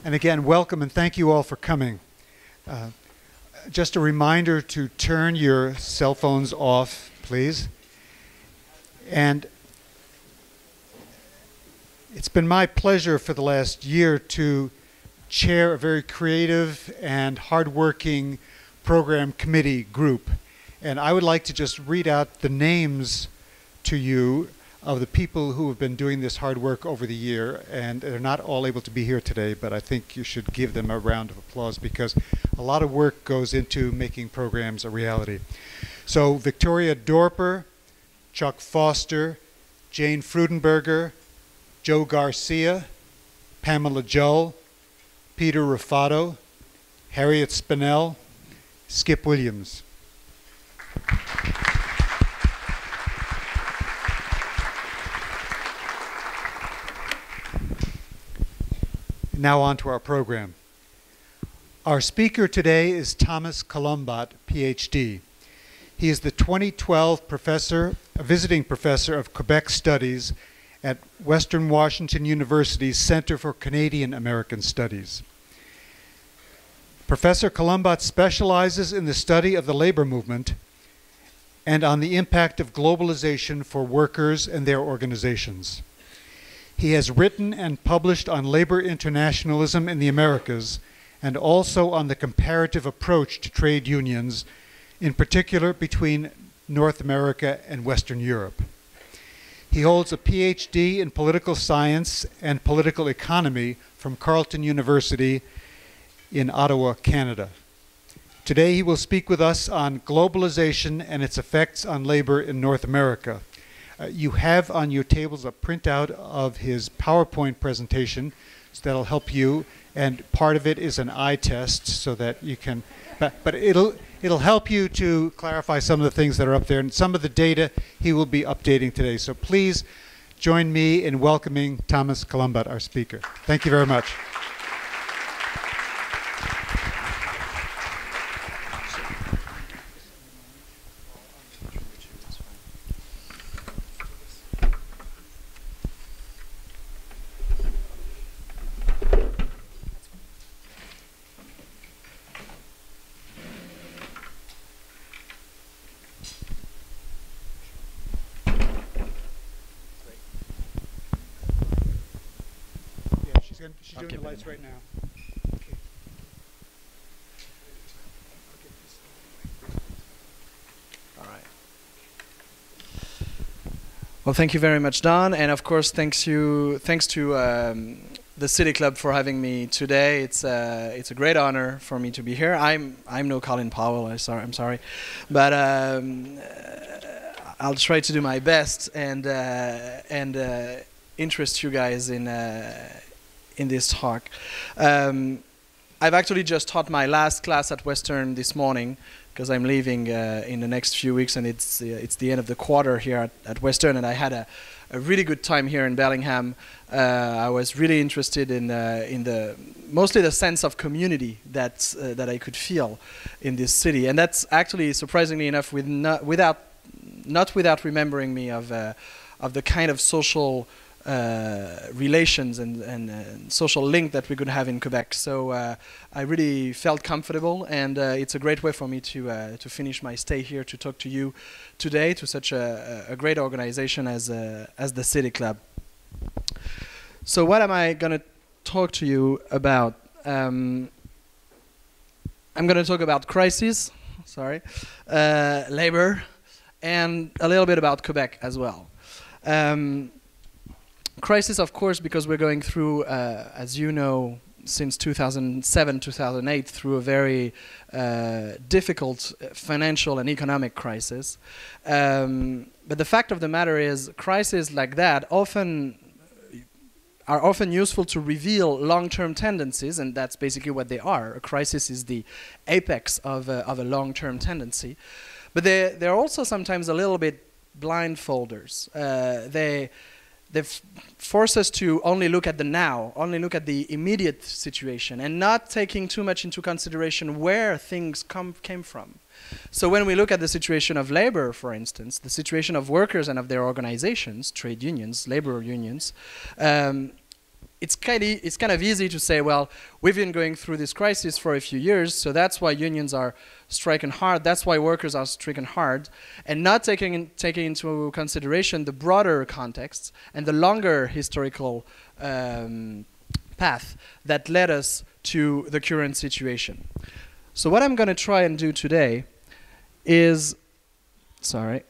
And again, welcome and thank you all for coming. Just a reminder to turn your cell phones off, please. And it's been my pleasure for the last year to chair a very creative and hardworking program committee group. And I would like to just read out the names to you of the people who have been doing this hard work over the year, and they're not all able to be here today, but I think you should give them a round of applause because a lot of work goes into making programs a reality. So Victoria Dorper, Chuck Foster, Jane Frudenberger, Joe Garcia, Pamela Joel, Peter Rufato, Harriet Spinell, Skip Williams. Now on to our program. Our speaker today is Thomas Colombat, PhD. He is the 2012 visiting professor of Quebec Studies at Western Washington University's Center for Canadian American Studies. Professor Colombat specializes in the study of the labor movement and on the impact of globalization for workers and their organizations. He has written and published on labor internationalism in the Americas and also on the comparative approach to trade unions, in particular between North America and Western Europe. He holds a PhD in political science and political economy from Carleton University in Ottawa, Canada. Today he will speak with us on globalization and its effects on labor in North America. You have on your tables a printout of his PowerPoint presentation, so that'll help you, and part of it is an eye test so that you can, but it'll help you to clarify some of the things that are up there, and some of the data he will be updating today. So please join me in welcoming Thomas Colombat, our speaker. Thank you very much. She's doing the lights right now. Okay. All right. Well, thank you very much, Don, and of course, thanks to the City Club for having me today. It's a great honor for me to be here. I'm no Colin Powell. I'm sorry, but I'll try to do my best and interest you guys in this talk. I've actually just taught my last class at Western this morning because I'm leaving in the next few weeks, and it's the end of the quarter here at Western, and I had a really good time here in Bellingham. I was really interested in mostly the sense of community that I could feel in this city, and that's actually surprisingly enough not without remembering me of the kind of social relations and social link that we could have in Quebec. So I really felt comfortable, and it's a great way for me to finish my stay here to talk to you today, to such a great organization as the City Club. So what am I going to talk to you about? I'm going to talk about crisis, labor, and a little bit about Quebec as well. Crisis, of course, because we're going through, as you know, since 2007, 2008, through a very difficult financial and economic crisis. But the fact of the matter is, crises like that are often useful to reveal long-term tendencies, and that's basically what they are. A crisis is the apex of a long-term tendency. But they're also sometimes a little bit blindfolders. They force us to only look at the now, only look at the immediate situation, and not taking too much into consideration where things came from. So when we look at the situation of labor, for instance, the situation of workers and of their organizations, trade unions, labor unions, it's kind of easy to say, well, we've been going through this crisis for a few years, so that's why unions are striking hard, that's why workers are striking hard, and not taking into consideration the broader context and the longer historical path that led us to the current situation. So what I'm going to try and do today is, sorry,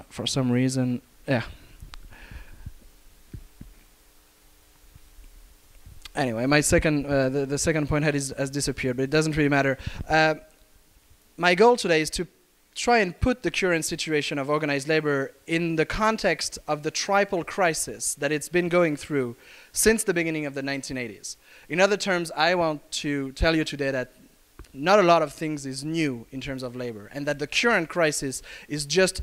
for some reason, yeah. Anyway, my second, the second point has disappeared, but it doesn't really matter. My goal today is to try and put the current situation of organized labor in the context of the triple crisis that it's been going through since the beginning of the 1980s. In other terms, I want to tell you today that not a lot of things is new in terms of labor, and that the current crisis is just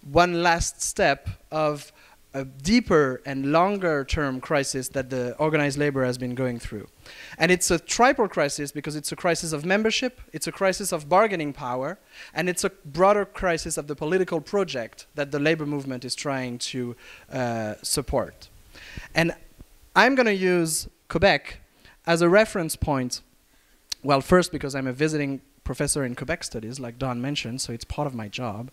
one last step of a deeper and longer term crisis that the organized labor has been going through. And it's a triple crisis because it's a crisis of membership, it's a crisis of bargaining power, and it's a broader crisis of the political project that the labor movement is trying to support. And I'm going to use Quebec as a reference point. Well, first because I'm a visiting professor in Quebec studies, like Don mentioned, so it's part of my job.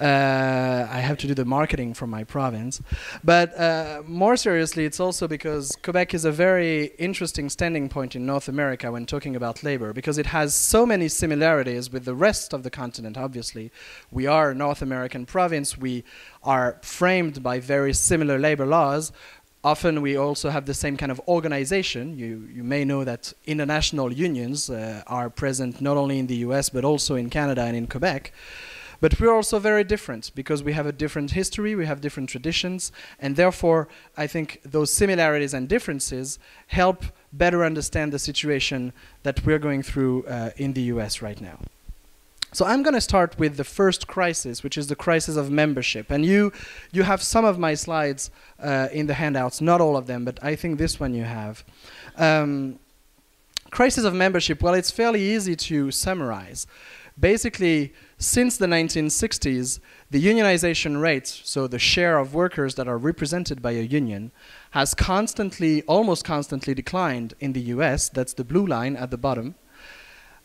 I have to do the marketing for my province. But more seriously, it's also because Quebec is a very interesting standing point in North America when talking about labor, because it has so many similarities with the rest of the continent, obviously. We are a North American province. We are framed by very similar labor laws. Often we also have the same kind of organization. You may know that international unions are present not only in the US but also in Canada and in Quebec. But we're also very different because we have a different history, we have different traditions, and therefore I think those similarities and differences help better understand the situation that we're going through in the US right now. So I'm going to start with the first crisis, which is the crisis of membership. And you have some of my slides in the handouts, not all of them, but I think this one you have. Crisis of membership, well, it's fairly easy to summarize. Basically, since the 1960s, the unionization rate, so the share of workers that are represented by a union, has constantly, almost constantly declined in the US. That's the blue line at the bottom.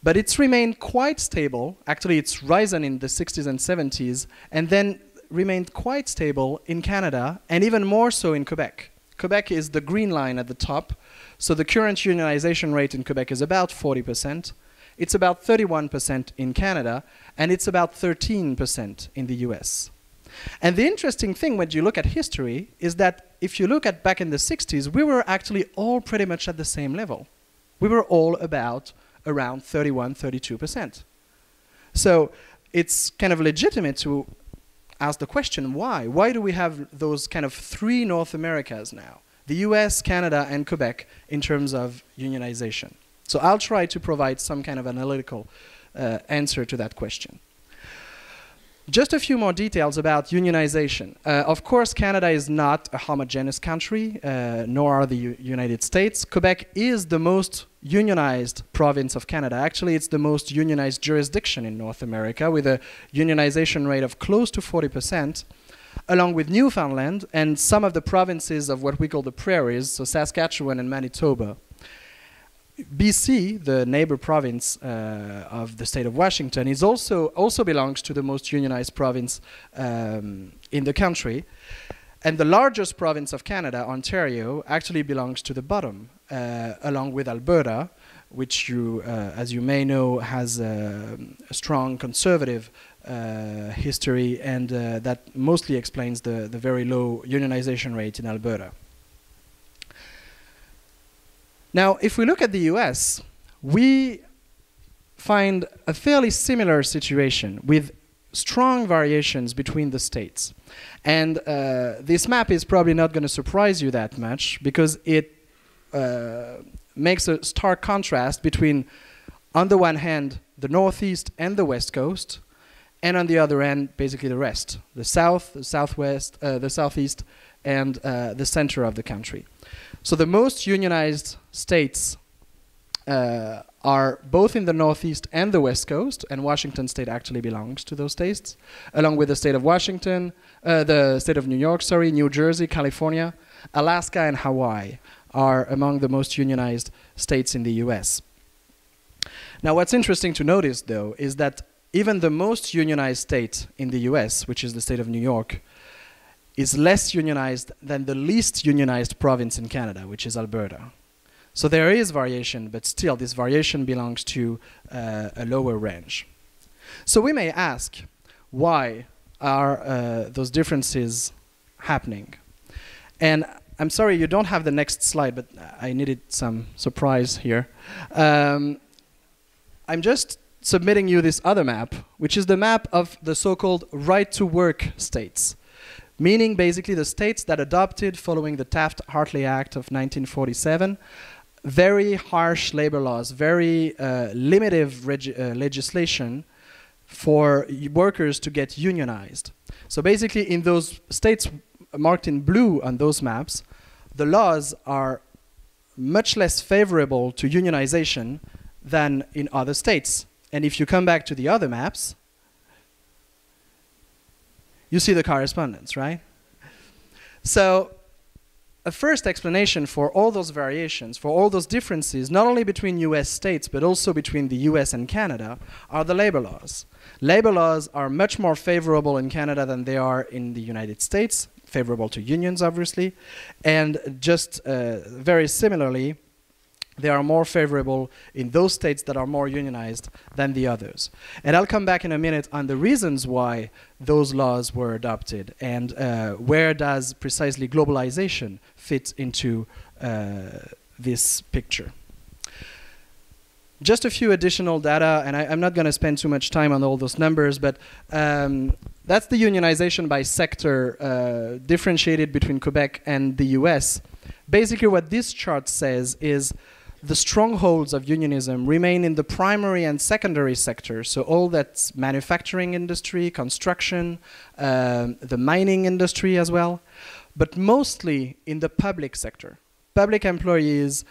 But it's remained quite stable. Actually, it's risen in the 60s and 70s, and then remained quite stable in Canada, and even more so in Quebec. Quebec is the green line at the top. So the current unionization rate in Quebec is about 40%. It's about 31% in Canada, and it's about 13% in the US. And the interesting thing when you look at history is that if you look at back in the 60s, we were actually all pretty much at the same level. We were all about around 31, 32%. So it's kind of legitimate to ask the question, why? Why do we have those kind of three North Americas now? The US, Canada, and Quebec in terms of unionization. So I'll try to provide some kind of analytical answer to that question. Just a few more details about unionization. Of course, Canada is not a homogeneous country, nor are the United States. Quebec is the most unionized province of Canada. Actually, it's the most unionized jurisdiction in North America, with a unionization rate of close to 40%, along with Newfoundland and some of the provinces of what we call the prairies, so Saskatchewan and Manitoba. BC, the neighbor province of the state of Washington, is also belongs to the most unionized province in the country. And the largest province of Canada, Ontario, actually belongs to the bottom, along with Alberta, which as you may know, has a strong conservative history, and that mostly explains the very low unionization rate in Alberta. Now, if we look at the US, we find a fairly similar situation with strong variations between the states. And this map is probably not going to surprise you that much, because it makes a stark contrast between, on the one hand, the Northeast and the West Coast, and on the other end, basically the rest, the South, the Southwest, the Southeast, and the center of the country. So the most unionized states are both in the Northeast and the West Coast, and Washington State actually belongs to those states, along with the state of Washington, the state of New York, sorry, New Jersey, California, Alaska and Hawaii are among the most unionized states in the US. Now, what's interesting to notice, though, is that even the most unionized state in the US, which is the state of New York, is less unionized than the least unionized province in Canada, which is Alberta. So there is variation, but still this variation belongs to a lower range. So we may ask, why are those differences happening? And I'm sorry you don't have the next slide, but I needed some surprise here. I'm just submitting you this other map, which is the map of the so-called right-to-work states, meaning basically the states that adopted, following the Taft-Hartley Act of 1947, very harsh labor laws, very limited legislation for workers to get unionized. So basically in those states marked in blue on those maps, the laws are much less favorable to unionization than in other states. And if you come back to the other maps, you see the correspondence, right? So a first explanation for all those variations, for all those differences, not only between US states, but also between the US and Canada, are the labor laws. Labor laws are much more favorable in Canada than they are in the United States, favorable to unions, obviously, and just very similarly, they are more favorable in those states that are more unionized than the others. And I'll come back in a minute on the reasons why those laws were adopted and where does precisely globalization fit into this picture. Just a few additional data, and I'm not going to spend too much time on all those numbers, but that's the unionization by sector differentiated between Quebec and the US. Basically what this chart says is the strongholds of unionism remain in the primary and secondary sectors, so all that's manufacturing industry, construction, the mining industry as well, but mostly in the public sector. Public employees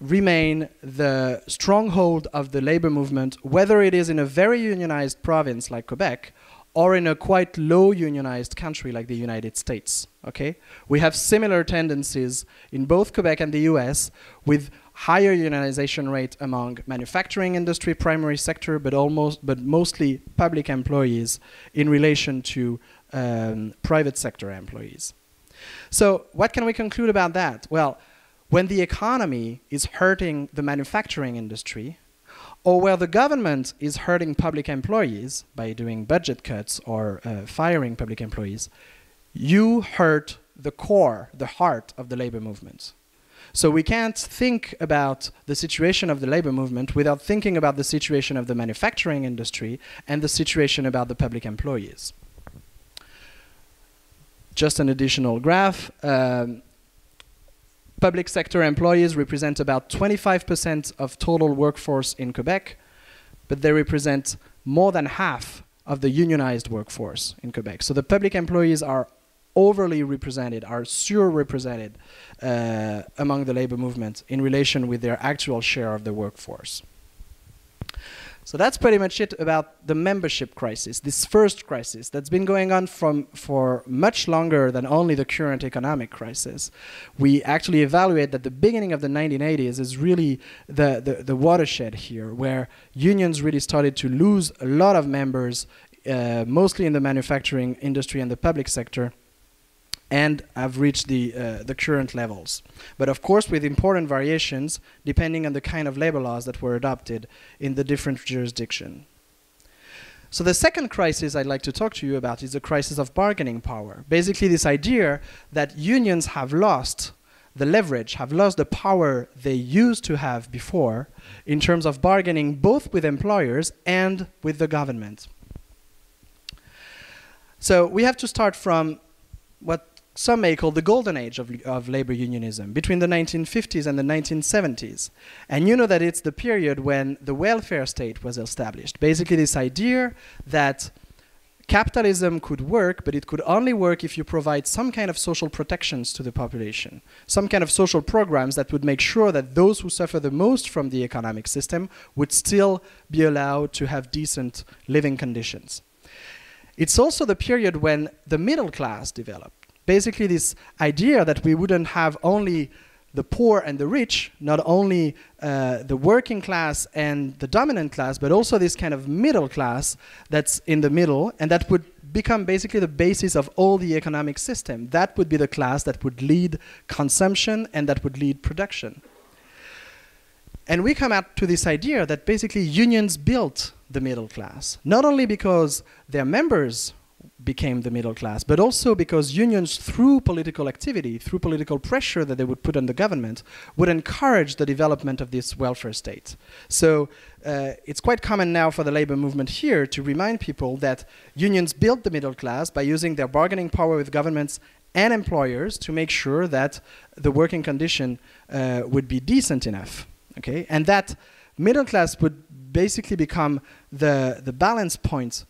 remain the stronghold of the labor movement, whether it is in a very unionized province like Quebec or in a quite low unionized country like the United States. Okay? We have similar tendencies in both Quebec and the US with higher unionization rate among manufacturing industry, primary sector, but mostly public employees in relation to private sector employees. So what can we conclude about that? Well, when the economy is hurting the manufacturing industry, or where the government is hurting public employees by doing budget cuts or firing public employees, you hurt the core, the heart of the labor movement. So we can't think about the situation of the labor movement without thinking about the situation of the manufacturing industry and the situation about the public employees. Just an additional graph. Public sector employees represent about 25% of total workforce in Quebec, but they represent more than half of the unionized workforce in Quebec. So the public employees are overly represented, are surrepresented among the labor movement in relation with their actual share of the workforce. So that's pretty much it about the membership crisis, this first crisis that's been going on for much longer than only the current economic crisis. We actually evaluate that the beginning of the 1980s is really the watershed here, where unions really started to lose a lot of members, mostly in the manufacturing industry and the public sector, and have reached the current levels. But of course with important variations depending on the kind of labor laws that were adopted in the different jurisdictions. So the second crisis I'd like to talk to you about is the crisis of bargaining power. Basically this idea that unions have lost the leverage, have lost the power they used to have before in terms of bargaining both with employers and with the government. So we have to start from what some may call the golden age of labor unionism, between the 1950s and the 1970s. And you know that it's the period when the welfare state was established. Basically this idea that capitalism could work, but it could only work if you provide some kind of social protections to the population, some kind of social programs that would make sure that those who suffer the most from the economic system would still be allowed to have decent living conditions. It's also the period when the middle class developed. basically this idea that we wouldn't have only the poor and the rich, not only the working class and the dominant class, but also this kind of middle class that's in the middle, and that would become basically the basis of all the economic system. That would be the class that would lead consumption and that would lead production. And we come out to this idea that basically unions built the middle class, not only because their members became the middle class, but also because unions, through political activity, through political pressure that they would put on the government, would encourage the development of this welfare state. So it's quite common now for the labor movement here to remind people that unions built the middle class by using their bargaining power with governments and employers to make sure that the working condition would be decent enough. Okay? And that middle class would basically become the balance point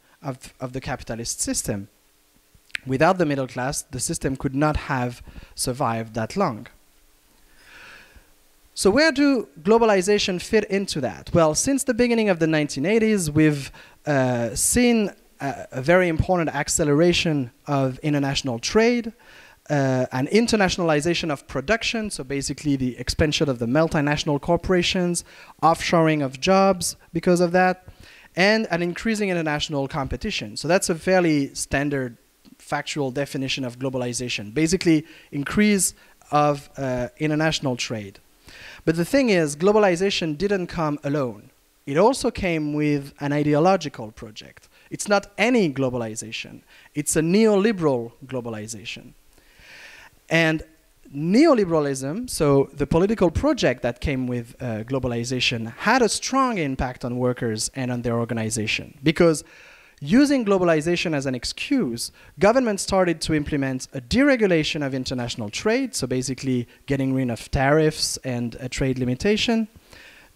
of the capitalist system. Without the middle class, the system could not have survived that long. So where do globalization fit into that? Well, since the beginning of the 1980s, we've seen a very important acceleration of international trade, an internationalization of production, so basically the expansion of the multinational corporations, offshoring of jobs because of that, and an increasing international competition. So that's a fairly standard factual definition of globalization. Basically, increase of international trade. But the thing is, globalization didn't come alone. It also came with an ideological project. It's not any globalization. It's a neoliberal globalization. And neoliberalism, so the political project that came with globalization, had a strong impact on workers and on their organization. Because using globalization as an excuse, governments started to implement a deregulation of international trade, so basically getting rid of tariffs and a trade limitation,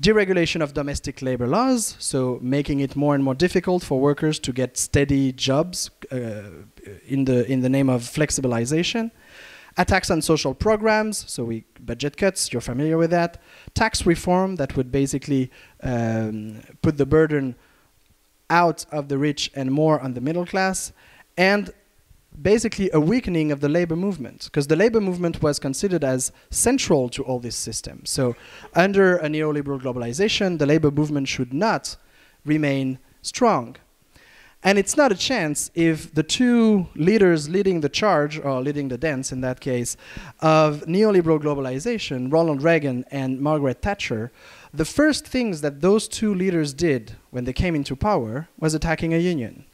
deregulation of domestic labor laws, so making it more and more difficult for workers to get steady jobs in the name of flexibilization, attacks on social programs, so budget cuts, you're familiar with that, tax reform that would basically put the burden out of the rich and more on the middle class, and basically a weakening of the labor movement, because the labor movement was considered as central to all this system. So under a neoliberal globalization, the labor movement should not remain strong. And it's not a chance if the two leaders leading the charge, or leading the dance in that case, of neoliberal globalization, Ronald Reagan and Margaret Thatcher, the first things that those two leaders did when they came into power was attacking a union.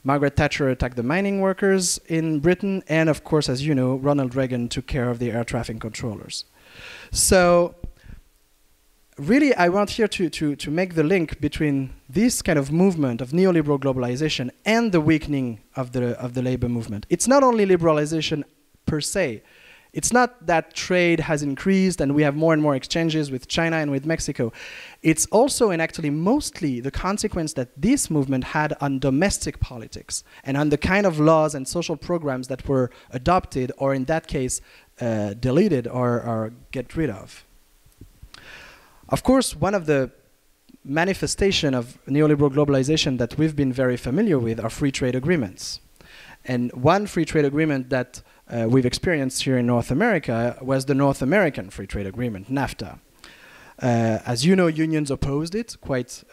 Margaret Thatcher attacked the mining workers in Britain, and of course, as you know, Ronald Reagan took care of the air traffic controllers. So really, I want here to make the link between this kind of movement of neoliberal globalization and the weakening of the labor movement. It's not only liberalization per se. It's not that trade has increased and we have more and more exchanges with China and with Mexico. It's also, and actually mostly, the consequence that this movement had on domestic politics and on the kind of laws and social programs that were adopted, or in that case, deleted or get rid of. Of course, one of the manifestations of neoliberal globalization that we've been very familiar with are free trade agreements. And one free trade agreement that we've experienced here in North America was the North American Free Trade Agreement, NAFTA. As you know, unions opposed it quite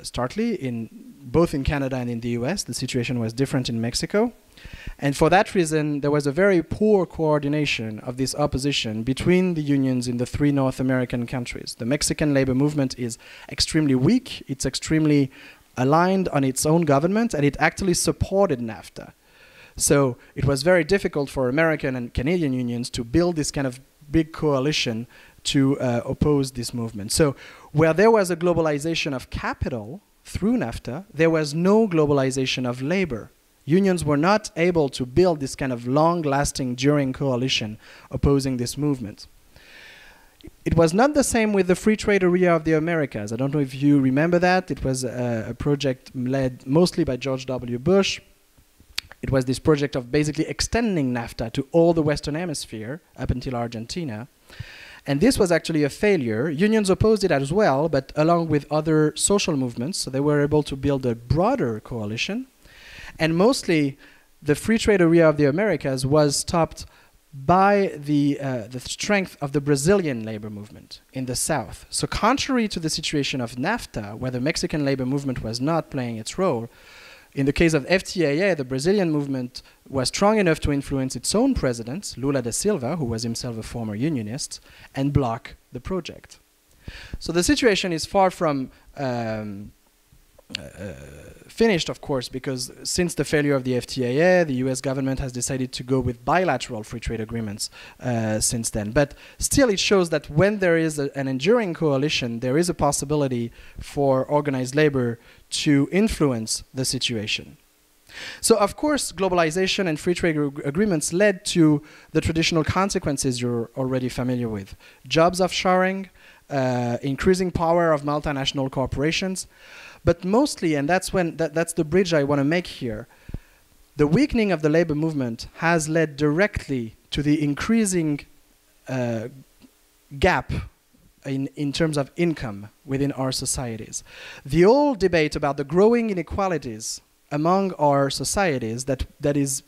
starkly, both in Canada and in the US. The situation was different in Mexico. And for that reason, there was a very poor coordination of this opposition between the unions in the three North American countries. The Mexican labor movement is extremely weak. It's extremely aligned on its own government, and it actually supported NAFTA. So it was very difficult for American and Canadian unions to build this kind of big coalition to oppose this movement. So where there was a globalization of capital through NAFTA, there was no globalization of labor. Unions were not able to build this kind of long-lasting, enduring coalition opposing this movement. It was not the same with the free trade area of the Americas. I don't know if you remember that. It was a project led mostly by George W. Bush. It was this project of basically extending NAFTA to all the Western Hemisphere up until Argentina. And this was actually a failure. Unions opposed it as well, but along with other social movements, so they were able to build a broader coalition. And mostly, the free trade area of the Americas was stopped by the strength of the Brazilian labor movement in the South. So contrary to the situation of NAFTA, where the Mexican labor movement was not playing its role, in the case of FTAA, the Brazilian movement was strong enough to influence its own president, Lula da Silva, who was himself a former unionist, and block the project. So the situation is far from finished, of course, because since the failure of the FTAA, the US government has decided to go with bilateral free trade agreements since then. But still, it shows that when there is an enduring coalition, there is a possibility for organized labor to influence the situation. So, of course, globalization and free trade agreements led to the traditional consequences you're already familiar with. Jobs offshoring, increasing power of multinational corporations. But mostly, and that's the bridge I want to make here, the weakening of the labor movement has led directly to the increasing gap in terms of income within our societies. The old debate about the growing inequalities among our societies that is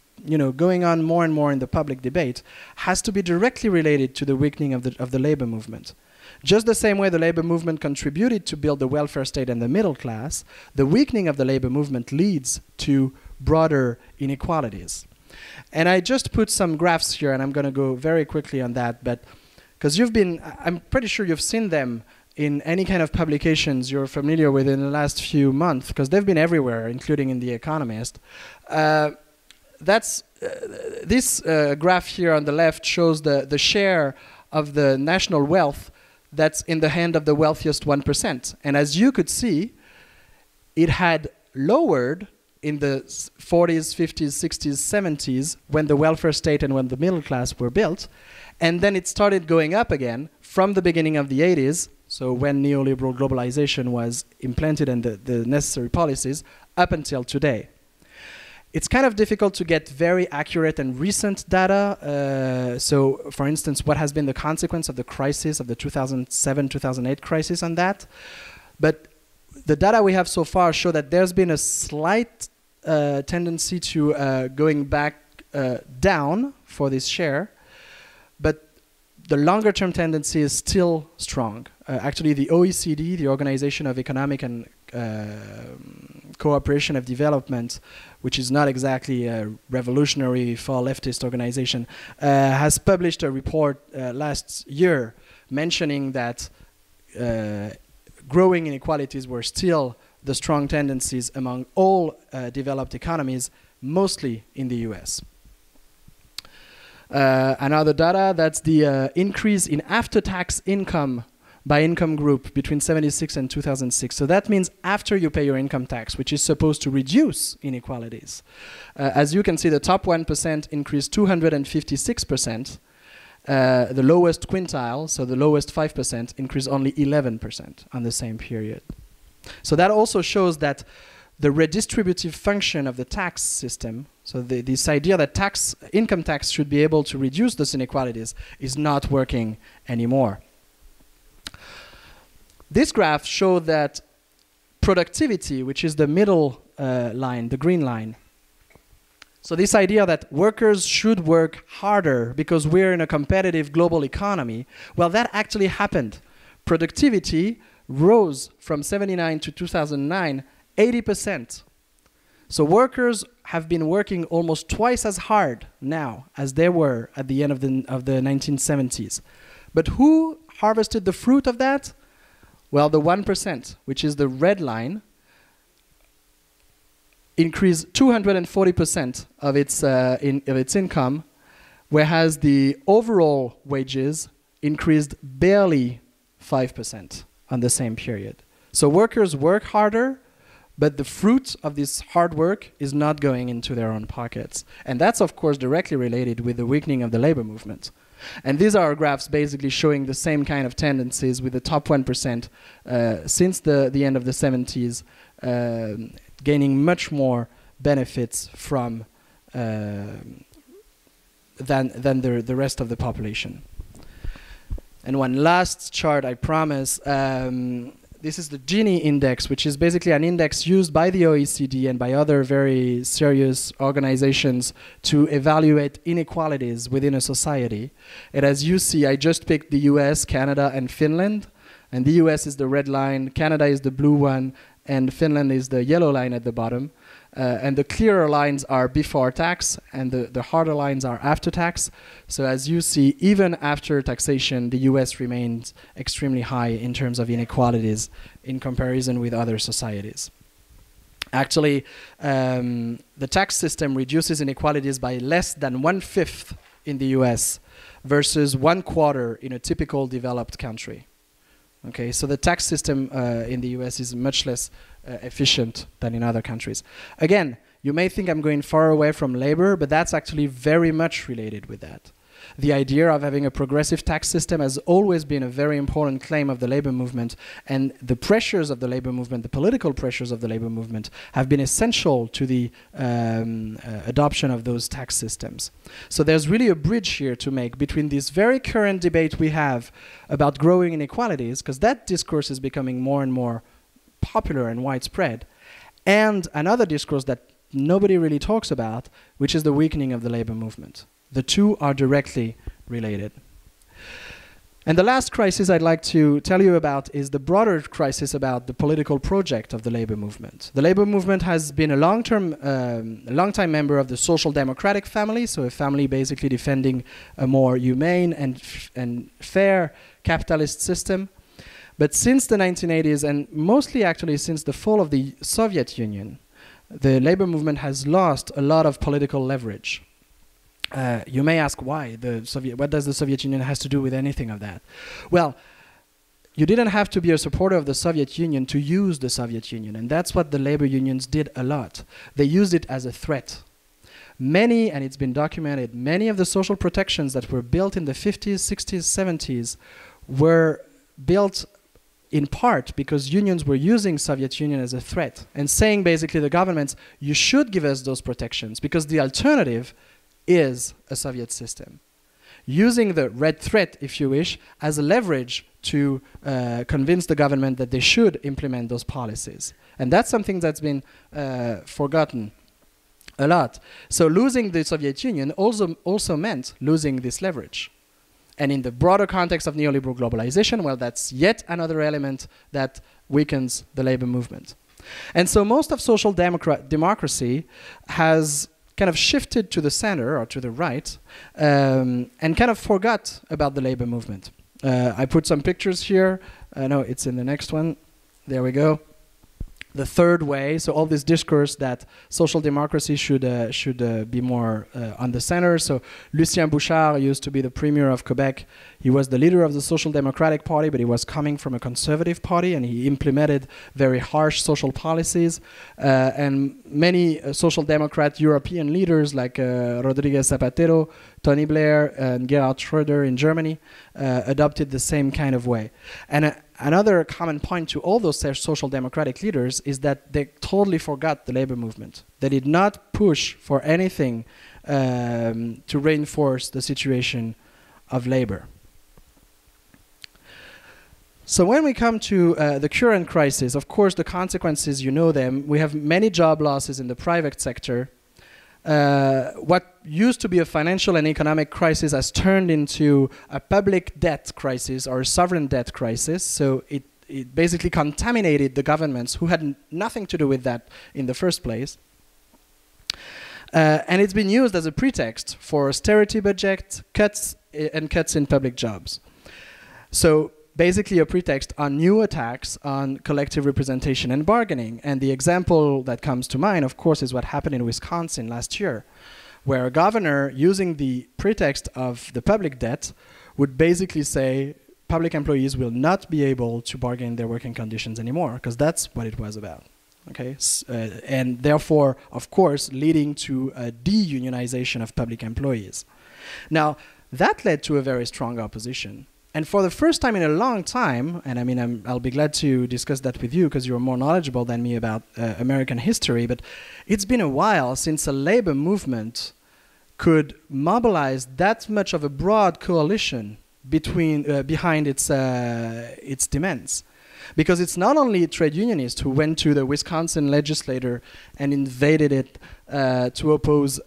going on more and more in the public debate has to be directly related to the weakening of the labor movement. Just the same way the labor movement contributed to build the welfare state and the middle class, the weakening of the labor movement leads to broader inequalities. And I just put some graphs here, and I'm going to go very quickly on that, but because I'm pretty sure you've seen them in any kind of publications you're familiar with in the last few months, because they've been everywhere, including in The Economist. This graph here on the left shows the share of the national wealth that's in the hand of the wealthiest 1%. And as you could see, it had lowered in the 40s, 50s, 60s, 70s when the welfare state and when the middle class were built. And then it started going up again from the beginning of the 80s, so when neoliberal globalization was implanted and the necessary policies, up until today. It's kind of difficult to get very accurate and recent data. So, for instance, what has been the consequence of the crisis, of the 2007-2008 crisis on that? But the data we have so far show that there's been a slight tendency to going back down for this share, but the longer-term tendency is still strong. Actually, the OECD, the Organization of Economic and Cooperation of Development, which is not exactly a revolutionary far leftist organization, has published a report last year mentioning that growing inequalities were still the strong tendencies among all developed economies, mostly in the US. Another data, that's the increase in after-tax income by income group between 76 and 2006. So that means after you pay your income tax, which is supposed to reduce inequalities. As you can see, the top 1% increased 256%. The lowest quintile, so the lowest 5%, increased only 11% on the same period. So that also shows that the redistributive function of the tax system, so this idea that income tax should be able to reduce those inequalities, is not working anymore. This graph shows that productivity, which is the middle line, the green line. So this idea that workers should work harder because we're in a competitive global economy, well, that actually happened. Productivity rose from 79 to 2009, 80%. So workers have been working almost twice as hard now as they were at the end of the 1970s. But who harvested the fruit of that? Well, the 1%, which is the red line, increased 240% of its income, whereas the overall wages increased barely 5% on the same period. So workers work harder, but the fruit of this hard work is not going into their own pockets. And that's, of course, directly related with the weakening of the labor movement. And these are graphs basically showing the same kind of tendencies with the top 1% since the end of the 70s gaining much more benefits from than the rest of the population. And one last chart, I promise. this is the Gini index, which is basically an index used by the OECD and by other very serious organizations to evaluate inequalities within a society. And as you see, I just picked the US, Canada, and Finland. And the US is the red line, Canada is the blue one, and Finland is the yellow line at the bottom. And the clearer lines are before tax, and the harder lines are after tax. So as you see, even after taxation, the US remains extremely high in terms of inequalities in comparison with other societies. Actually, the tax system reduces inequalities by less than 1/5 in the US versus 1/4 in a typical developed country. Okay, so the tax system in the US is much less efficient than in other countries. Again, you may think I'm going far away from labor, but that's actually very much related with that. The idea of having a progressive tax system has always been a very important claim of the labor movement, and the pressures of the labor movement, the political pressures of the labor movement, have been essential to the adoption of those tax systems. So there's really a bridge here to make between this very current debate we have about growing inequalities, because that discourse is becoming more and more popular and widespread, and another discourse that nobody really talks about, which is the weakening of the labor movement. The two are directly related. And the last crisis I'd like to tell you about is the broader crisis about the political project of the labor movement. The labor movement has been a long-time member of the social democratic family, so a family basically defending a more humane and fair capitalist system. But since the 1980s, and mostly actually since the fall of the Soviet Union, the labor movement has lost a lot of political leverage. You may ask why. What does the Soviet Union has to do with anything of that? Well, you didn't have to be a supporter of the Soviet Union to use the Soviet Union, and that's what the labor unions did a lot. They used it as a threat. Many, and it's been documented, many of the social protections that were built in the 50s, 60s, 70s were built in part because unions were using Soviet Union as a threat and saying basically to the governments, you should give us those protections because the alternative is a Soviet system. Using the red threat, if you wish, as a leverage to convince the government that they should implement those policies. And that's something that's been forgotten a lot. So losing the Soviet Union also meant losing this leverage. And in the broader context of neoliberal globalization, well, that's yet another element that weakens the labor movement. And so most of social democracy has kind of shifted to the center or to the right and kind of forgot about the labor movement. I put some pictures here. No, it's in the next one. There we go. The third way, so all this discourse that social democracy should be more on the center. So Lucien Bouchard used to be the premier of Quebec. He was the leader of the Social Democratic Party, but he was coming from a conservative party, and he implemented very harsh social policies. And many social democrat European leaders like Rodriguez Zapatero, Tony Blair, and Gerhard Schröder in Germany adopted the same kind of way. And another common point to all those social democratic leaders is that they totally forgot the labor movement. They did not push for anything to reinforce the situation of labor. So when we come to the current crisis, of course the consequences, you know them. We have many job losses in the private sector. What used to be a financial and economic crisis has turned into a public debt crisis or a sovereign debt crisis. So it basically contaminated the governments who had nothing to do with that in the first place. And it's been used as a pretext for austerity budget cuts and cuts in public jobs. So basically a pretext on new attacks on collective representation and bargaining. And the example that comes to mind, of course, is what happened in Wisconsin last year, where a governor, using the pretext of the public debt, would basically say public employees will not be able to bargain their working conditions anymore, because that's what it was about. Okay, and therefore, of course, leading to a de-unionization of public employees. Now, that led to a very strong opposition. And for the first time in a long time, and I mean, I'll be glad to discuss that with you because you're more knowledgeable than me about American history, but it's been a while since a labor movement could mobilize that much of a broad coalition behind its demands. Because it's not only trade unionists who went to the Wisconsin legislature and invaded it to oppose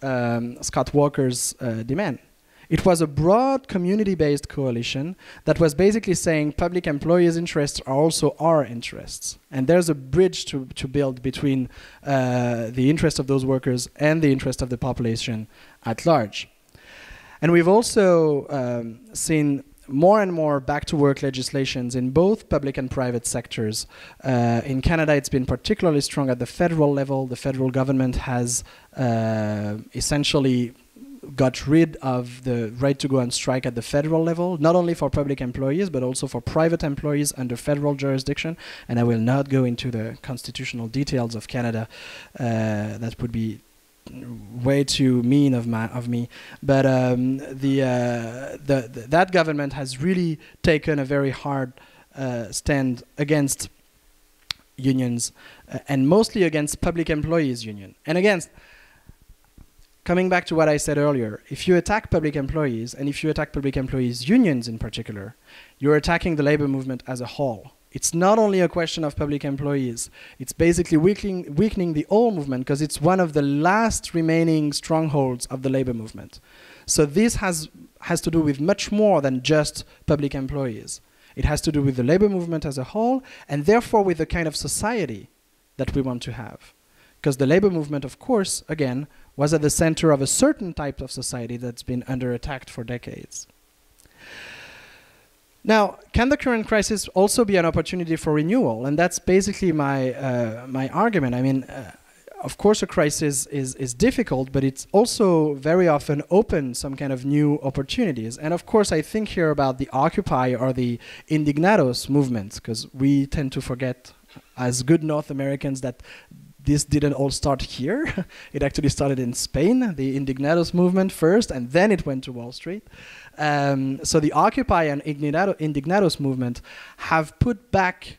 Scott Walker's demand. It was a broad community-based coalition that was basically saying public employees' interests are also our interests. And there's a bridge to build between the interest of those workers and the interest of the population at large. And we've also seen more and more back-to-work legislations in both public and private sectors. In Canada, it's been particularly strong at the federal level. The federal government has essentially got rid of the right to go on strike at the federal level, not only for public employees, but also for private employees under federal jurisdiction. And I will not go into the constitutional details of Canada. That would be way too mean of me. But that government has really taken a very hard stand against unions, and mostly against public employees union. And against, coming back to what I said earlier, if you attack public employees, and if you attack public employees unions in particular, you're attacking the labor movement as a whole. It's not only a question of public employees. It's basically weakening the whole movement, because it's one of the last remaining strongholds of the labor movement. So this has to do with much more than just public employees. It has to do with the labor movement as a whole, and therefore with the kind of society that we want to have. Because the labor movement, of course, again, was at the center of a certain type of society that's been under attack for decades. Now, can the current crisis also be an opportunity for renewal? And that's basically my argument. I mean, of course, a crisis is difficult, but it's also very often opens some kind of new opportunities. And of course, I think here about the Occupy or the Indignados movement, because we tend to forget, as good North Americans, that this didn't all start here. It actually started in Spain, the Indignados movement first, and then it went to Wall Street. So the Occupy and Indignados movement have put back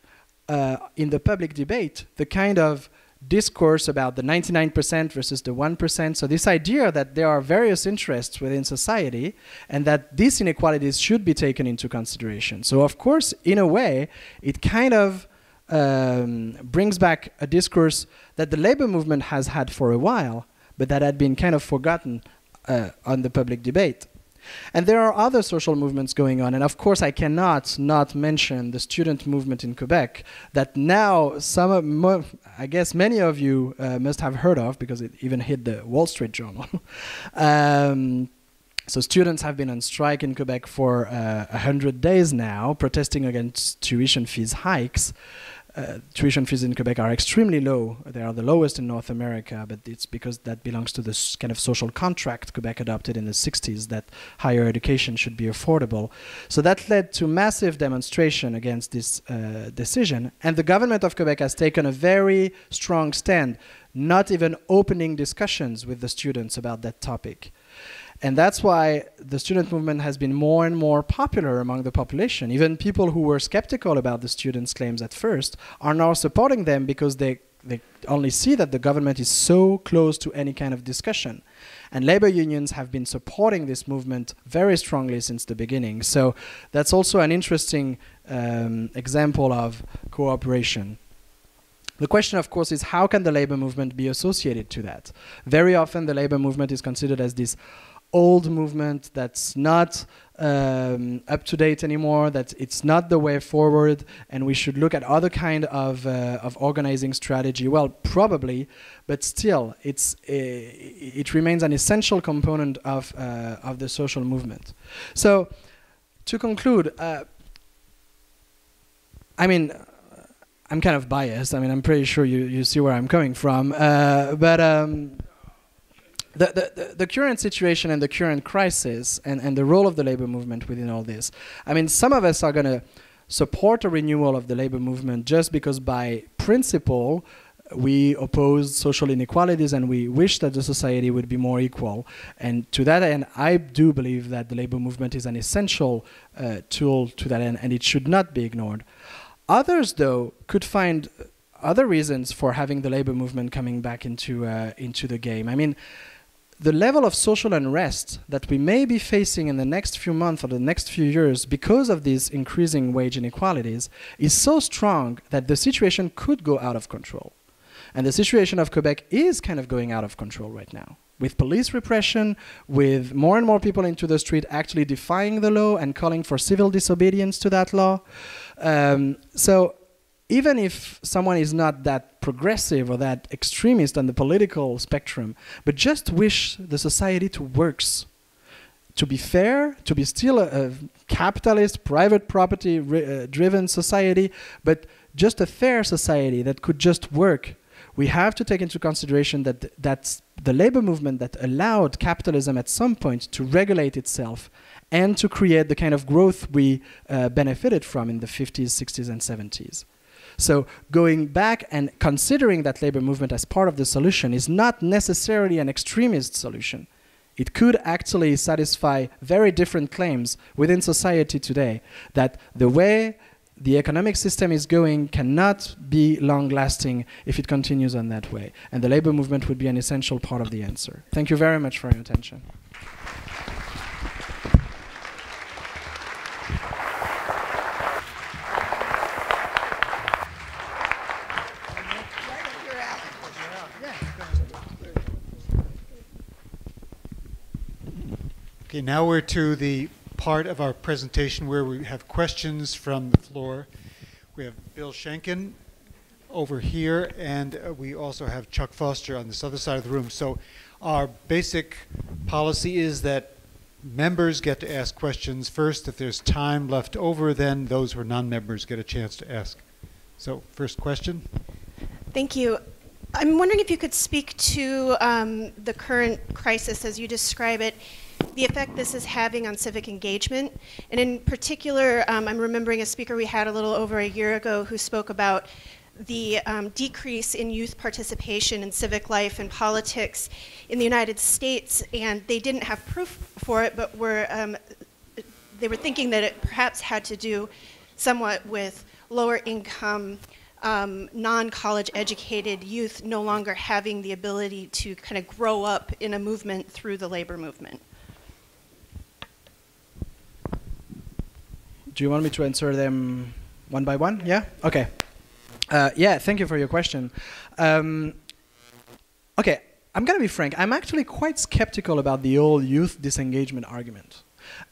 in the public debate the kind of discourse about the 99% versus the 1%. So this idea that there are various interests within society and that these inequalities should be taken into consideration. So of course, in a way, it kind of brings back a discourse that the labor movement has had for a while, but that had been kind of forgotten on the public debate. And there are other social movements going on, and of course I cannot not mention the student movement in Quebec that now I guess many of you must have heard of, because it even hit the Wall Street Journal. So students have been on strike in Quebec for 100 days now, protesting against tuition fees hikes. Tuition fees in Quebec are extremely low. They are the lowest in North America, but it's because that belongs to this kind of social contract Quebec adopted in the 60s that higher education should be affordable. So that led to massive demonstration against this decision. And the government of Quebec has taken a very strong stand, not even opening discussions with the students about that topic. And that's why the student movement has been more and more popular among the population. Even people who were skeptical about the students' claims at first are now supporting them, because they only see that the government is so close to any kind of discussion. And labor unions have been supporting this movement very strongly since the beginning. So that's also an interesting example of cooperation. The question, of course, is how can the labor movement be associated to that? Very often the labor movement is considered as this old movement that's not up to date anymore, that it's not the way forward, and we should look at other kind of organizing strategy. Well, probably, but still, it remains an essential component of the social movement. So, to conclude, I mean, I'm kind of biased. I mean, I'm pretty sure you see where I'm coming from, the current situation and the current crisis and the role of the labor movement within all this. I mean, some of us are going to support a renewal of the labor movement just because by principle we oppose social inequalities and we wish that the society would be more equal. And to that end, I do believe that the labor movement is an essential tool to that end, and it should not be ignored. Others, though, could find other reasons for having the labor movement coming back into the game. I mean, the level of social unrest that we may be facing in the next few months or the next few years because of these increasing wage inequalities is so strong that the situation could go out of control. And the situation of Quebec is kind of going out of control right now, with police repression, with more and more people into the street actually defying the law and calling for civil disobedience to that law. So even if someone is not that progressive or that extremist on the political spectrum, but just wish the society to work, to be fair, to be still a capitalist, private property driven society, but just a fair society that could just work, we have to take into consideration that that's the labor movement that allowed capitalism at some point to regulate itself and to create the kind of growth we benefited from in the 50s, 60s, and 70s. So going back and considering that labor movement as part of the solution is not necessarily an extremist solution. It could actually satisfy very different claims within society today, that the way the economic system is going cannot be long-lasting if it continues on that way. And the labor movement would be an essential part of the answer. Thank you very much for your attention. Okay, now we're to the part of our presentation where we have questions from the floor. We have Bill Schenken over here, and we also have Chuck Foster on this other side of the room. So our basic policy is that members get to ask questions first. If there's time left over, then those who are non-members get a chance to ask. So first question. Thank you. I'm wondering if you could speak to the current crisis as you describe it, the effect this is having on civic engagement. And in particular, I'm remembering a speaker we had a little over a year ago who spoke about the decrease in youth participation in civic life and politics in the United States, and they didn't have proof for it, but they were thinking that it perhaps had to do somewhat with lower income, non-college educated youth no longer having the ability to kind of grow up in a movement through the labor movement. Do you want me to answer them one by one? Yeah? Okay. Yeah, thank you for your question. Okay, I'm going to be frank. I'm actually quite skeptical about the old youth disengagement argument.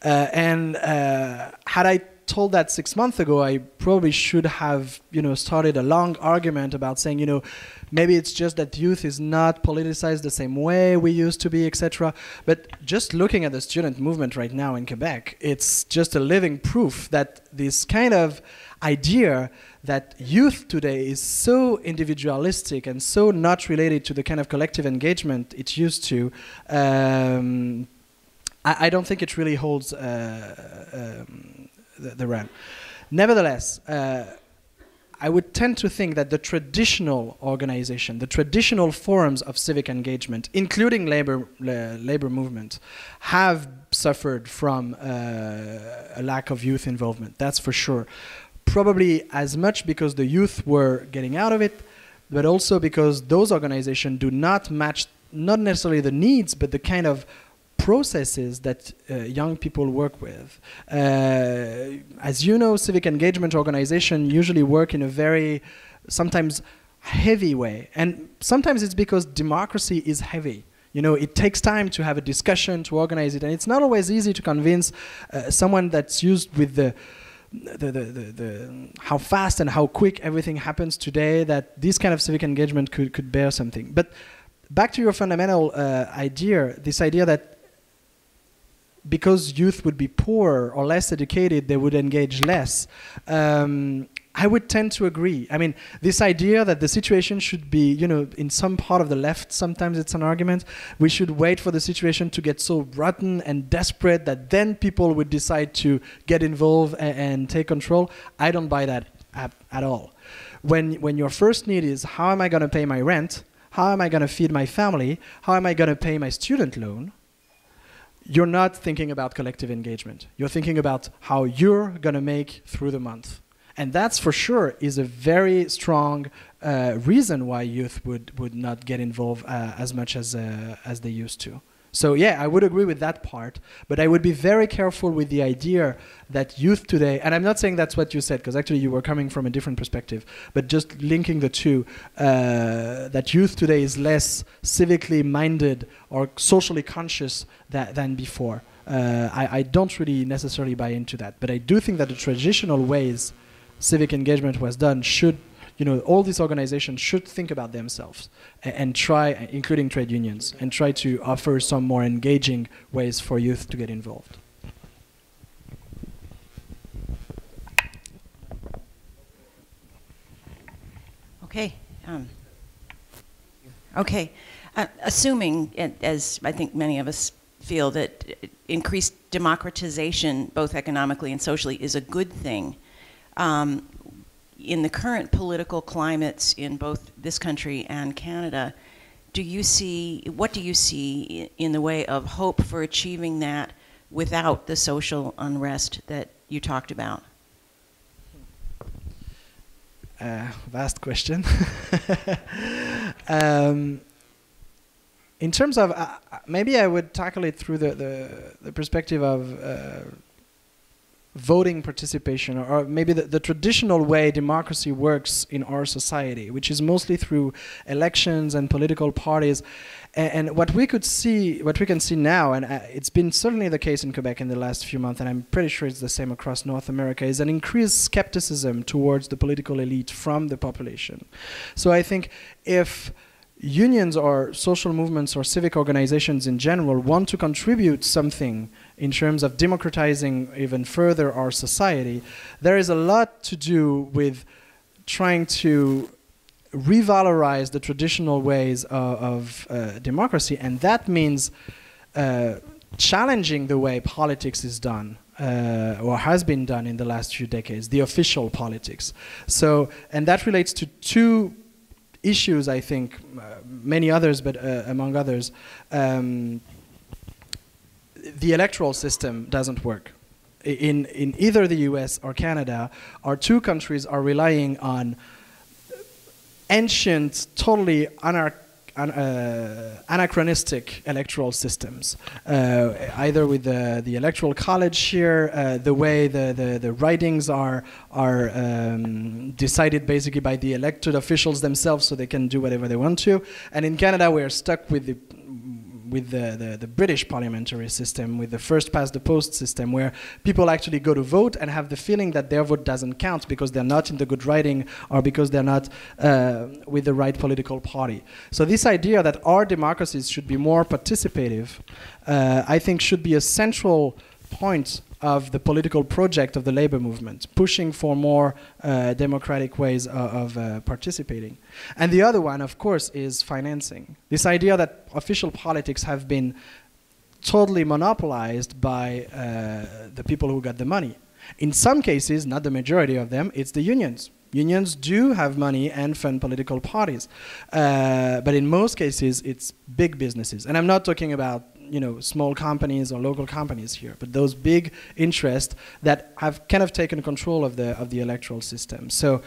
Had I told that 6 months ago, I probably should have, started a long argument about saying, maybe it's just that youth is not politicized the same way we used to be, etc. But just looking at the student movement right now in Quebec, it's just a living proof that this kind of idea that youth today is so individualistic and so not related to the kind of collective engagement it used to, I don't think it really holds the realm. Nevertheless, I would tend to think that the traditional organization, the traditional forms of civic engagement, including labor movement, have suffered from a lack of youth involvement. That's for sure. Probably as much because the youth were getting out of it, but also because those organizations do not match not necessarily the needs, but the kind of processes that young people work with. As you know, civic engagement organizations usually work in a very, sometimes heavy way. And sometimes it's because democracy is heavy. It takes time to have a discussion, to organize it. And it's not always easy to convince someone that's used with the how fast and how quick everything happens today that this kind of civic engagement could bear something. But back to your fundamental idea, this idea that because youth would be poorer or less educated, they would engage less. I would tend to agree. I mean, this idea that the situation should be, in some part of the left, sometimes it's an argument, we should wait for the situation to get so rotten and desperate that then people would decide to get involved and take control. I don't buy that at all. When your first need is, how am I going to pay my rent? How am I going to feed my family? How am I going to pay my student loan? You're not thinking about collective engagement. You're thinking about how you're going to make through the month. And that's for sure is a very strong reason why youth would not get involved as much as they used to. So yeah, I would agree with that part, but I would be very careful with the idea that youth today, and I'm not saying that's what you said, because actually you were coming from a different perspective, but just linking the two, that youth today is less civically minded or socially conscious than before. I don't really necessarily buy into that, but I do think that the traditional ways civic engagement was done should, all these organizations should think about themselves and try, including trade unions, and try to offer some more engaging ways for youth to get involved. Okay. Okay. Assuming, as I think many of us feel, that increased democratization, both economically and socially, is a good thing. In the current political climates in both this country and Canada, what do you see in the way of hope for achieving that without the social unrest that you talked about? Vast question. In terms of, maybe I would tackle it through the perspective of voting participation, or maybe the traditional way democracy works in our society, which is mostly through elections and political parties. And what we can see now, and it's been certainly the case in Quebec in the last few months, and I'm pretty sure it's the same across North America, is an increased skepticism towards the political elite from the population. So I think if unions or social movements or civic organizations in general want to contribute something in terms of democratizing even further our society, there is a lot to do with trying to revalorize the traditional ways of democracy, and that means challenging the way politics is done, or has been done in the last few decades, the official politics. So, and that relates to two issues, I think, many others, but among others, the electoral system doesn't work. In either the US or Canada, our two countries are relying on ancient, totally anachronistic electoral systems, either with the electoral college here, the way the ridings are decided basically by the elected officials themselves, so they can do whatever they want to. And in Canada, we are stuck with the British parliamentary system, with the first past the post system, where people actually go to vote and have the feeling that their vote doesn't count because they're not in the good riding or because they're not with the right political party. So this idea that our democracies should be more participative, I think should be a central point of the political project of the labor movement, pushing for more democratic ways of participating. And the other one, of course, is financing. This idea that official politics have been totally monopolized by the people who got the money. In some cases, not the majority of them, it's the unions. Unions do have money and fund political parties. But in most cases, it's big businesses. And I'm not talking about small companies or local companies here, but those big interests that have kind of taken control of the electoral system. So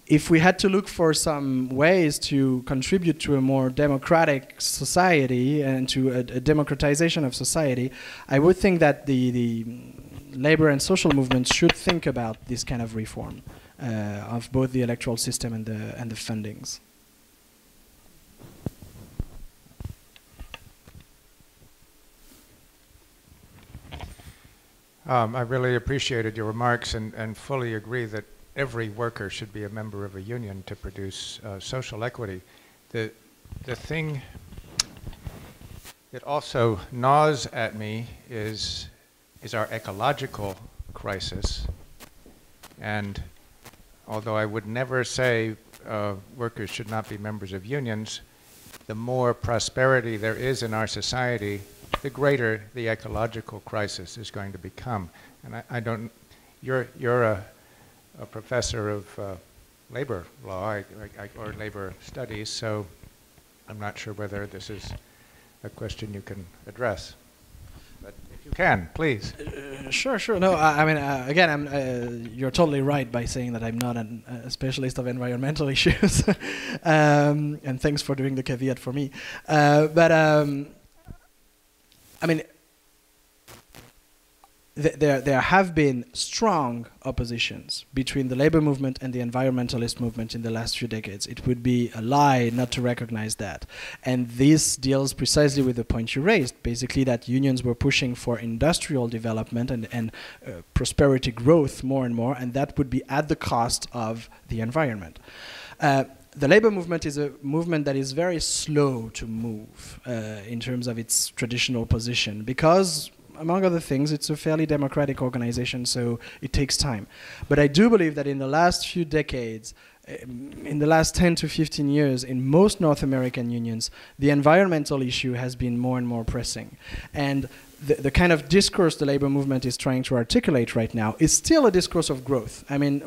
if we had to look for some ways to contribute to a more democratic society and to a democratization of society, I would think that the labor and social movements should think about this kind of reform of both the electoral system and the fundings. I really appreciated your remarks and fully agree that every worker should be a member of a union to produce social equity. The thing that also gnaws at me is our ecological crisis. And although I would never say workers should not be members of unions, the more prosperity there is in our society, the greater the ecological crisis is going to become. And you're a professor of labor law or labor studies, so I'm not sure whether this is a question you can address. But if you can, please. Sure. No, I mean, again, you're totally right by saying that I'm not a specialist of environmental issues. And thanks for doing the caveat for me. But I mean, there have been strong oppositions between the labor movement and the environmentalist movement in the last few decades. It would be a lie not to recognize that. And this deals precisely with the point you raised, basically that unions were pushing for industrial development and prosperity growth more and more, and that would be at the cost of the environment. The labor movement is a movement that is very slow to move in terms of its traditional position because, among other things, it's a fairly democratic organization, so it takes time. But I do believe that in the last few decades, in the last 10 to 15 years, in most North American unions, the environmental issue has been more and more pressing. And the kind of discourse the labor movement is trying to articulate right now is still a discourse of growth. I mean,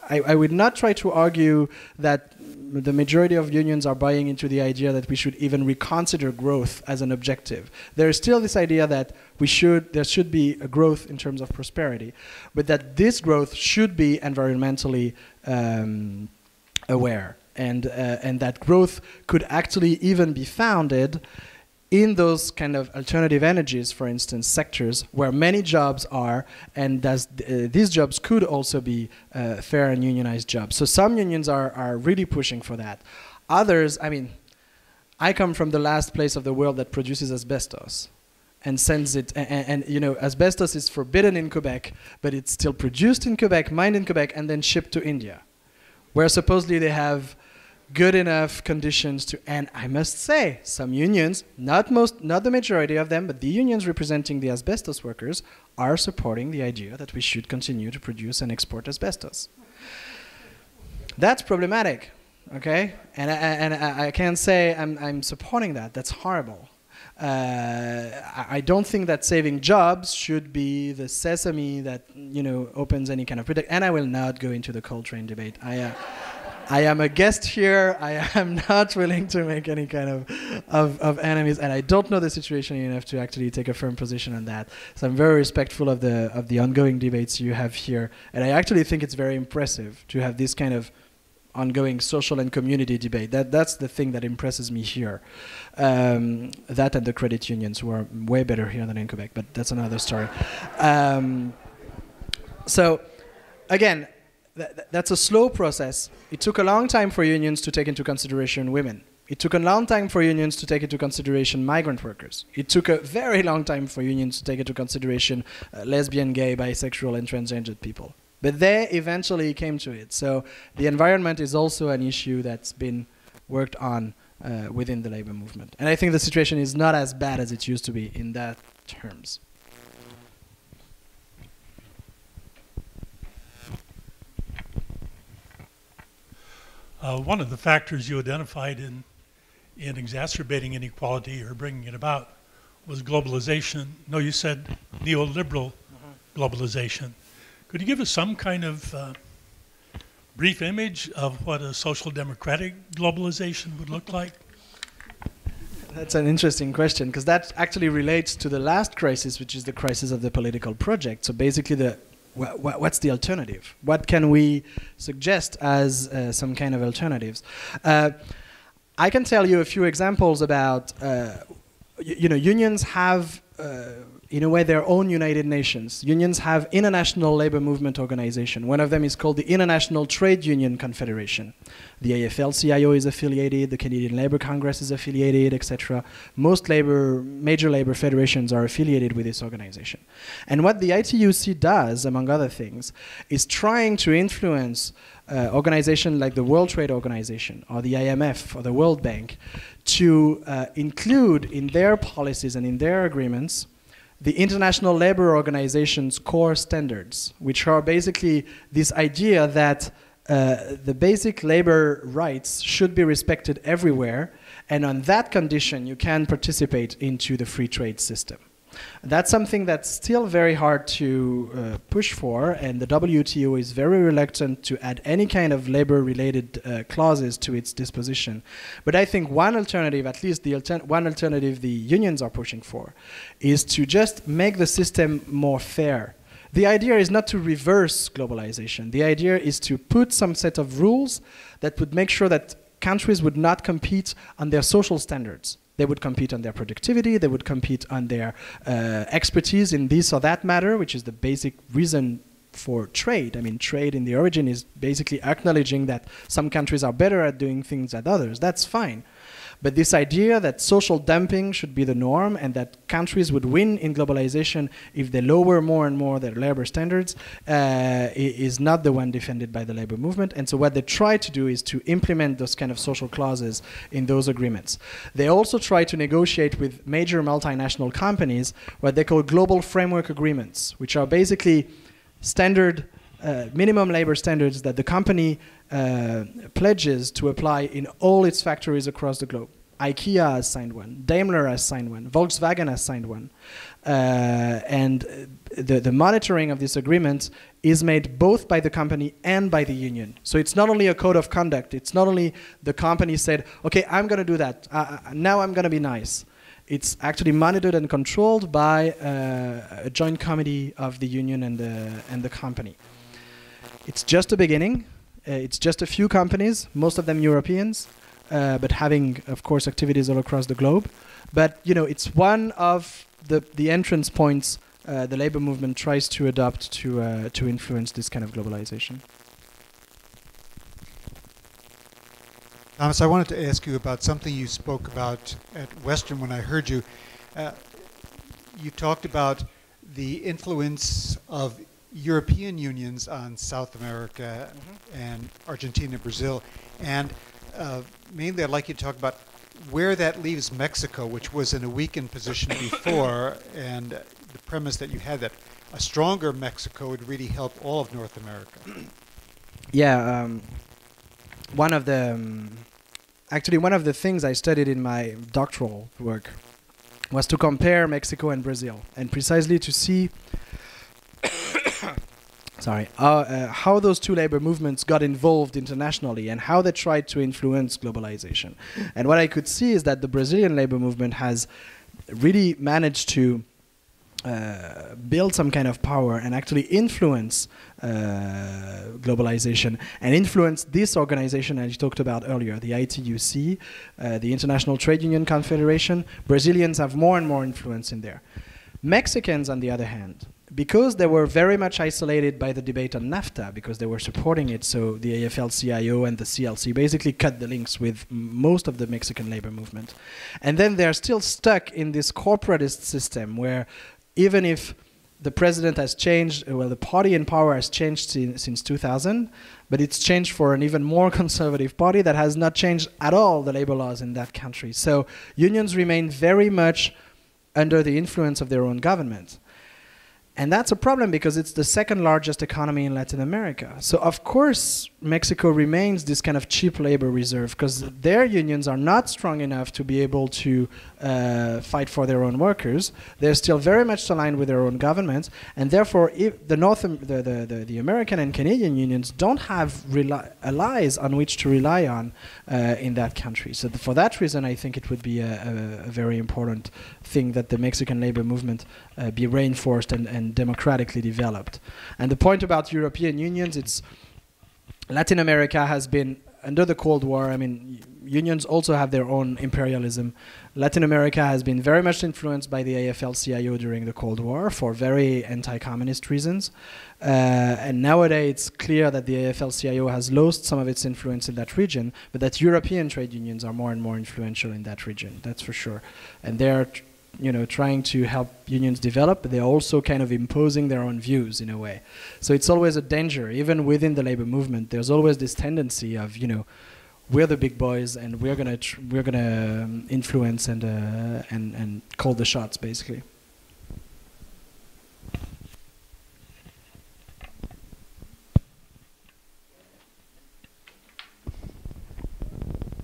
I would not try to argue that the majority of unions are buying into the idea that we should even reconsider growth as an objective. There is still this idea that there should be a growth in terms of prosperity, but that this growth should be environmentally aware, and that growth could actually even be founded in those kind of alternative energies, for instance, sectors where many jobs are, and these jobs could also be fair and unionized jobs. So some unions are really pushing for that. Others, I mean, I come from the last place of the world that produces asbestos and sends it, and you know, asbestos is forbidden in Quebec, but it's still produced in Quebec, mined in Quebec, and then shipped to India, where supposedly they have good enough conditions to, and I must say, some unions, not the majority of them, but the unions representing the asbestos workers are supporting the idea that we should continue to produce and export asbestos. That's problematic, okay? And I can't say I'm supporting that. That's horrible. I don't think that saving jobs should be the sesame that, you know, opens any kind of product. And I will not go into the coal train debate. I am a guest here. I am not willing to make any kind of enemies, and I don't know the situation enough to actually take a firm position on that. So I'm very respectful of the ongoing debates you have here, and I actually think it's very impressive to have this kind of ongoing social and community debate. That's the thing that impresses me here. That and the credit unions, who are way better here than in Quebec, but that's another story. So, again, that's a slow process. It took a long time for unions to take into consideration women. It took a long time for unions to take into consideration migrant workers. It took a very long time for unions to take into consideration lesbian, gay, bisexual, and transgendered people. But they eventually came to it. So the environment is also an issue that's been worked on within the labor movement. And I think the situation is not as bad as it used to be in that terms. One of the factors you identified in exacerbating inequality or bringing it about was globalization. No, you said neoliberal globalization. Could you give us some kind of brief image of what a social democratic globalization would look like? That's an interesting question, because that actually relates to the last crisis, which is the crisis of the political project. So basically, what's the alternative? What can we suggest as some kind of alternatives? I can tell you a few examples about, unions have, in a way, their own United Nations. Unions have international labor movement organization. One of them is called the International Trade Union Confederation. The AFL-CIO is affiliated, the Canadian Labour Congress is affiliated, etc. Most major labor federations are affiliated with this organization. And what the ITUC does, among other things, is trying to influence organizations like the World Trade Organization or the IMF or the World Bank to include in their policies and in their agreements the International Labour Organization's core standards, which are basically this idea that the basic labor rights should be respected everywhere, and on that condition you can participate into the free trade system. That's something that's still very hard to push for, and the WTO is very reluctant to add any kind of labor-related clauses to its disposition. But I think one alternative, at least one alternative the unions are pushing for, is to just make the system more fair. The idea is not to reverse globalization. The idea is to put some set of rules that would make sure that countries would not compete on their social standards. They would compete on their productivity, they would compete on their expertise in this or that matter, which is the basic reason for trade. I mean, trade in the origin is basically acknowledging that some countries are better at doing things than others. That's fine. But this idea that social dumping should be the norm and that countries would win in globalization if they lower more and more their labor standards is not the one defended by the labor movement. And so what they try to do is to implement those kind of social clauses in those agreements. They also try to negotiate with major multinational companies what they call global framework agreements, which are basically standard minimum labor standards that the company pledges to apply in all its factories across the globe. IKEA has signed one, Daimler has signed one, Volkswagen has signed one. And the monitoring of this agreement is made both by the company and by the union. So it's not only a code of conduct, it's not only the company said, okay, I'm going to do that, now I'm going to be nice. It's actually monitored and controlled by a joint committee of the union and the company. It's just a beginning. It's just a few companies, most of them Europeans, but having, of course, activities all across the globe. But it's one of the entrance points the labor movement tries to adopt to influence this kind of globalization. Thomas, I wanted to ask you about something you spoke about at Western when I heard you. You talked about the influence of European unions on South America and Argentina, Brazil, and mainly I'd like you to talk about where that leaves Mexico, which was in a weakened position before, and the premise that you had that a stronger Mexico would really help all of North America. Yeah, one of the things I studied in my doctoral work was to compare Mexico and Brazil, and precisely to see how those two labor movements got involved internationally and how they tried to influence globalization. And what I could see is that the Brazilian labor movement has really managed to build some kind of power and actually influence globalization and influence this organization as you talked about earlier, the ITUC, the International Trade Union Confederation. Brazilians have more and more influence in there. Mexicans, on the other hand, because they were very much isolated by the debate on NAFTA, because they were supporting it, so the AFL-CIO and the CLC basically cut the links with most of the Mexican labor movement. And then they're still stuck in this corporatist system where even if the president has changed, well, the party in power has changed since 2000, but it's changed for an even more conservative party that has not changed at all the labor laws in that country. So unions remain very much under the influence of their own government. And that's a problem because it's the second largest economy in Latin America. So of course, Mexico remains this kind of cheap labor reserve because their unions are not strong enough to be able to fight for their own workers. They're still very much aligned with their own governments. And therefore, if the American and Canadian unions don't have allies on which to rely on in that country. So for that reason, I think it would be a very important thing that the Mexican labor movement be reinforced and democratically developed. And the point about European unions, it's Latin America has been under the Cold War. I mean, unions also have their own imperialism. Latin America has been very much influenced by the AFL-CIO during the Cold War for very anti-communist reasons. And nowadays it's clear that the AFL-CIO has lost some of its influence in that region, but that European trade unions are more and more influential in that region, that's for sure. And they're trying to help unions develop, but they're also kind of imposing their own views in a way. So it's always a danger, even within the labor movement. There's always this tendency of, we're the big boys and we're gonna influence and call the shots, basically.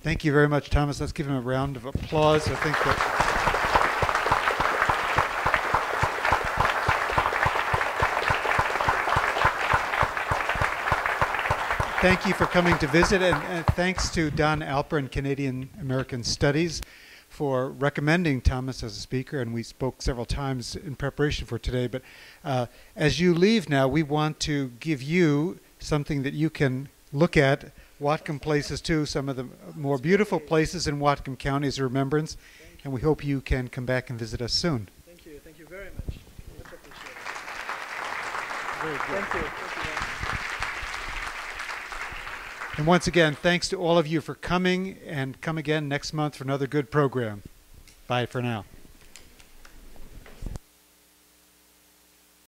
Thank you very much, Thomas. Let's give him a round of applause. I think that. Thank you for coming to visit, and thanks to Don Alper and Canadian American Studies for recommending Thomas as a speaker, and we spoke several times in preparation for today. But as you leave now, we want to give you something that you can look at, Whatcom Places too, some of the more beautiful places in Whatcom County as a remembrance. and we hope you can come back and visit us soon. Thank you. Thank you very much. Much appreciated. Very good. Thank you. Thank you very much. And once again, thanks to all of you for coming, and come again next month for another good program. Bye for now.